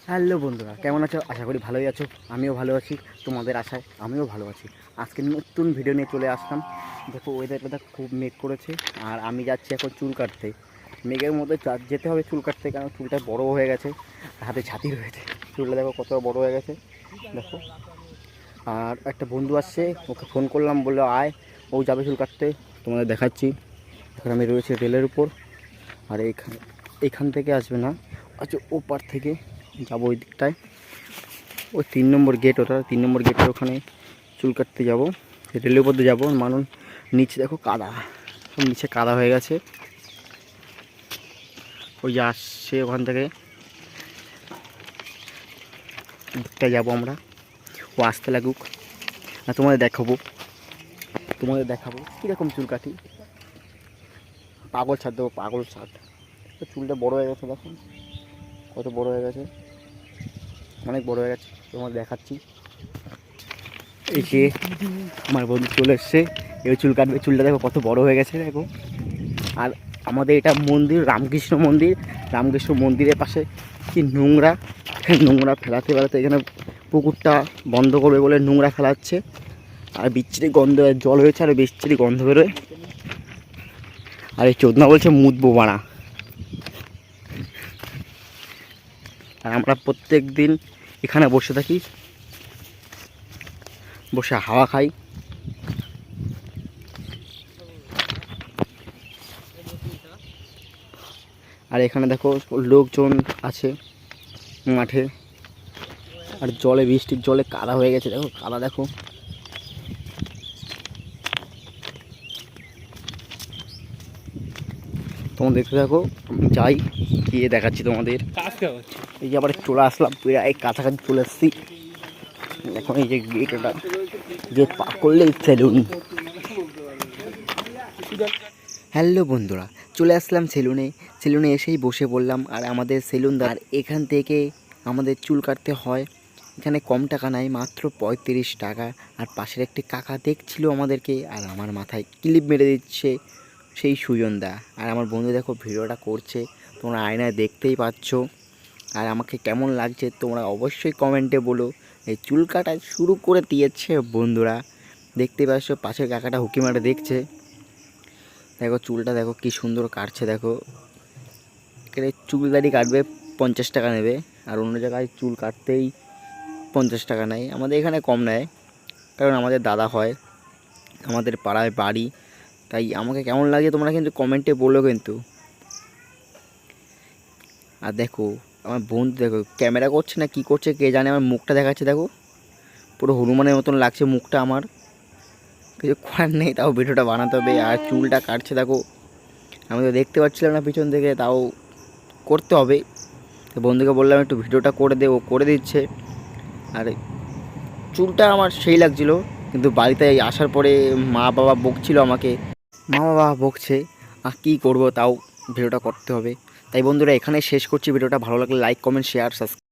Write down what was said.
Hello বন্ধুরা, কেমন আছো? আশা করি ভালোই আছো। আমিও ভালো আছি, তোমাদের আশায় আমিও ভালো আছি। আজকে নতুন ভিডিও নিয়ে চলে আসলাম। দেখো ওয়েদারটা খুব মেঘ করেছে, আর আমি যাচ্ছি এখন চুল কাটতে। মেঘের মধ্যে যেতে হবে চুল কাটতে, কারণ চুলটা বড় হয়ে গেছে, হাতে ছাতি রয়েছে। চুলটা দেখো কত বড় হয়ে গেছে, দেখো। আর একটা বন্ধু আসছে, ওকে ফোন করলাম, বললো আয়, ও যাবে চুল কাটতে। তোমাদের দেখাচ্ছি। এখন আমি রয়েছি রেলের উপর, আর এইখান থেকে আসবে না, আচ্ছা ওপার থেকে যাবো ওই দিকটায়। ওই 3 নম্বর গেট, ওটা 3 নম্বর গেটের ওখানে চুল কাটতে যাবো। রেলের উপর দিয়ে যাবো, মানুষ নিচে দেখো কাদা, সব নিচে কাদা হয়ে গেছে। ওই যে আসছে ওখান থেকে দিকটায় যাবো আমরা, ও আসতে লাগুক, আর তোমাদের দেখাবো কীরকম চুল কাটি। পাগল ছাড় দেবো, পাগল ছাড়। চুলটা বড়ো হয়ে গেছে, দেখো কত বড়ো হয়ে গেছে, অনেক বড়ো হয়ে গেছে। তোমাদের দেখাচ্ছি। এই যে আমার বন্ধু চলে এসছে, এই চুল কাটবে। চুলটা দেখো কত বড় হয়ে গেছে, দেখো। আর আমাদের এটা মন্দির, রামকৃষ্ণ মন্দির। রামকৃষ্ণ মন্দিরের পাশে কি নোংরা, নোংরা ফেলাতে ফেলাতে এখানে পুকুরটা বন্ধ করবে বলে নোংরা ফেলাচ্ছে, আর বিচ্ছিরি গন্ধ, জল হয়েছে আর বিচ্ছিরি গন্ধ বেরোয়। আর এই চোদনা বলছে মুতবো বাড়া। আর আমরা প্রত্যেক দিন এখানে বসে থাকি, বসে হাওয়া খাই। আর এখানে দেখো লোকজন আছে মাঠে, আর জলে, বৃষ্টির জলে কাদা হয়ে গেছে, দেখো কাদা দেখো। তোমরা দেখতে থাকো, আমি যাই গিয়ে দেখাচ্ছি তোমাদের। এই যে আবার চলে আসলাম, এই কাছাকাছি চলে এসেছি। এখন এই যে গেট পার করলেই সেলুন। হ্যালো বন্ধুরা, চলে আসলাম সেলুনে এসেই বসে পড়লাম। আর আমাদের সেলুনদার এখান থেকে আমাদের চুল কাটতে হয়, এখানে কম টাকা নাই, মাত্র 35 টাকা। আর পাশের একটি কাকা দেখছিল আমাদেরকে, আর আমার মাথায় ক্লিপ মেরে দিচ্ছে সেই সুজনদা। আর আমার বন্ধু দেখো ভিডিওটা করছে, তোমরা আয়নায় দেখতেই পাচ্ছ। আর আমাকে কেমন লাগছে তোমরা অবশ্যই কমেন্টে বলো। এই চুল কাটা শুরু করে দিয়েছে বন্ধুরা, দেখতেই পাচ্ছ। পাশের কাকাটা হুকি মারে দেখছে, দেখো চুলটা দেখো কি সুন্দর কাটছে। দেখো এখানে চুল দাড়ি কাটবে 50 টাকা নেবে, আর অন্য জায়গায় চুল কাটতেই 50 টাকা নেয়। আমাদের এখানে কম নেয়, কারণ আমাদের দাদা হয়, আমাদের পাড়ায় বাড়ি। তাই আমাকে কেমন লাগে তোমরা কিন্তু কমেন্টে বলো কিন্তু। আর দেখো আমার বন্ধু দেখো ক্যামেরা করছে না কি করছে কে জানে, আমার মুখটা দেখাচ্ছে দেখো, পুরো হনুমানের মতন লাগছে মুখটা আমার। কিছু করার নেই, তাও ভিডিওটা বানাতে হবে। আর চুলটা কাটছে দেখো, আমি তো দেখতে পাচ্ছিলাম না পিছন থেকে, তাও করতে হবে। তো বন্ধুকে বললাম একটু ভিডিওটা করে দে, ও করে দিচ্ছে। আর চুলটা আমার সেই লাগছিল, কিন্তু বাড়িতে আসার পরে মা বাবা বকছে, আর কী করবো, তাও ভিডিওটা করতে হবে। তাই বন্ধুরা এখানে শেষ করছি ভিডিওটা। ভালো লাগলে লাইক, কমেন্ট, শেয়ার, সাবস্ক্রাইব।